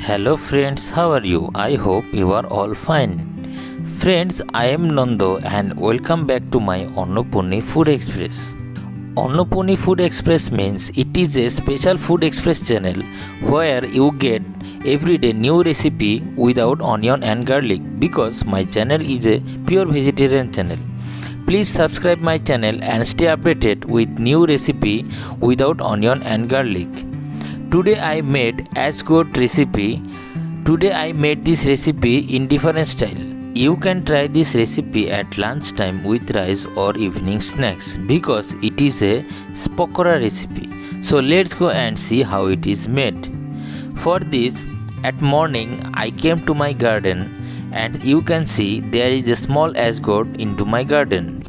Hello friends, how are you? I hope you are all fine. Friends, I am Nando and welcome back to my Annapurni Food Express. Annapurni Food Express means it is a special food express channel where you get everyday new recipe without onion and garlic because my channel is a pure vegetarian channel. Please subscribe my channel and stay updated with new recipe without onion and garlic. Today I made Ash Gourd recipe. Today I made this recipe in different style. You can try this recipe at lunchtime with rice or evening snacks because it is a Pakora recipe. So let's go and see how it is made. For this, at morning I came to my garden and you can see there is a small Ash Gourd into my garden.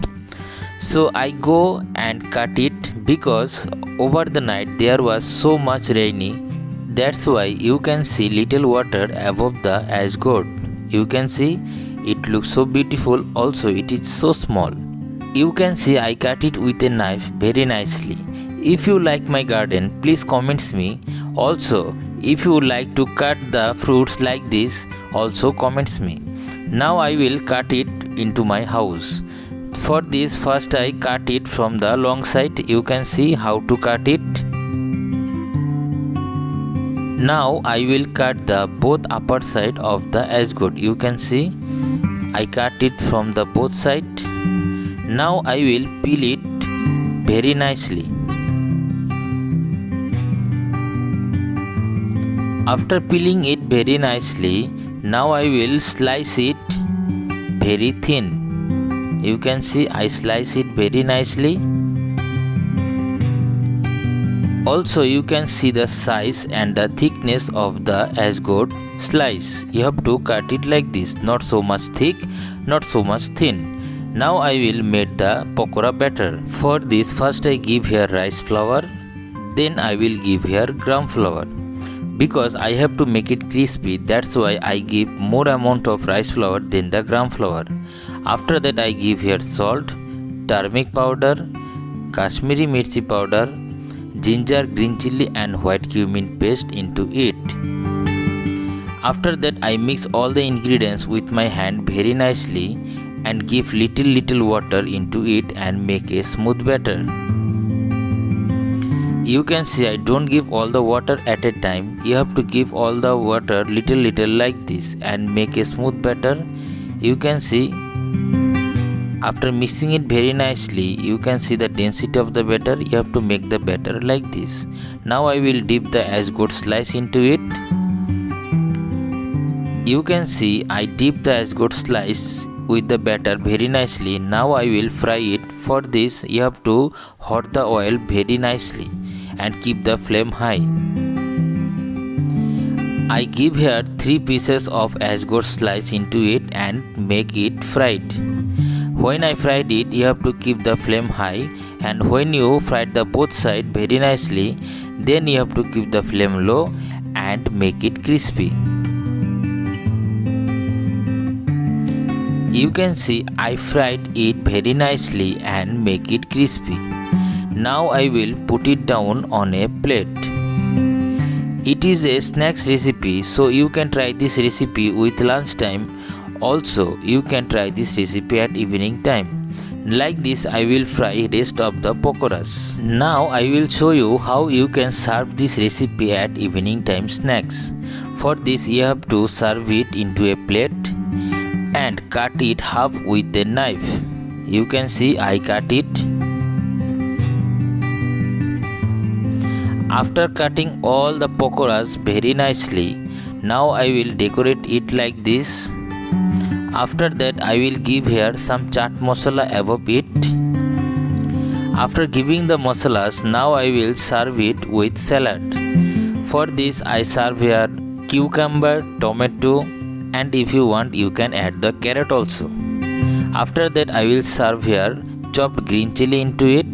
So I go and cut it because over the night there was so much rainy. That's why you can see little water above the Ash Gourd. You can see it looks so beautiful, also it is so small. You can see I cut it with a knife very nicely. If you like my garden, please comment me. Also, if you like to cut the fruits like this, also comments me. Now I will cut it into my house. For this, first I cut it from the long side. You can see how to cut it. Now I will cut the both upper side of the Ash Gourd. You can see I cut it from the both side. Now I will peel it very nicely. After peeling it very nicely, now I will slice it very thin. You can see I slice it very nicely. Also you can see the size and the thickness of the Ash Gourd slice. You have to cut it like this, not so much thick, not so much thin. Now I will make the pakora batter. For this, first I give here rice flour, then I will give here gram flour. Because I have to make it crispy, that's why I give more amount of rice flour than the gram flour. After that I give here salt, turmeric powder, Kashmiri mirchi powder, ginger, green chilli and white cumin paste into it. After that I mix all the ingredients with my hand very nicely and give little water into it and make a smooth batter. You can see I don't give all the water at a time. You have to give all the water little like this and make a smooth batter. You can see after mixing it very nicely, you can see the density of the batter. You have to make the batter like this. Now I will dip the Ash Gourd slice into it. You can see I dip the Ash Gourd slice with the batter very nicely. Now I will fry it. For this you have to hot the oil very nicely and keep the flame high. I give here 3 pieces of Ash Gourd slice into it and make it fried. When I fried it, you have to keep the flame high, and when you fried the both side very nicely, then you have to keep the flame low and make it crispy. You can see I fried it very nicely and make it crispy. Now I will put it down on a plate. It is a snacks recipe, so you can try this recipe with lunchtime. Also, you can try this recipe at evening time. Like this, I will fry rest of the pakoras. Now I will show you how you can serve this recipe at evening time snacks. For this, you have to serve it into a plate and cut it half with a knife. You can see I cut it. After cutting all the pakoras very nicely, now I will decorate it like this. After that I will give here some chaat masala above it. After giving the masalas, now I will serve it with salad. For this I serve here cucumber, tomato, and if you want you can add the carrot also. After that I will serve here chopped green chilli into it,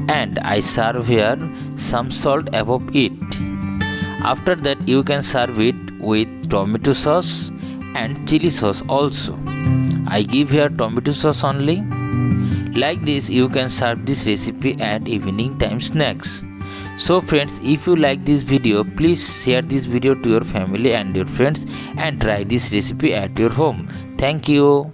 and I serve here some salt above it. After that you can serve it with tomato sauce and chili sauce also. I give here tomato sauce only. Like this you can serve this recipe at evening time snacks. So friends, if you like this video, please share this video to your family and your friends and try this recipe at your home. Thank you.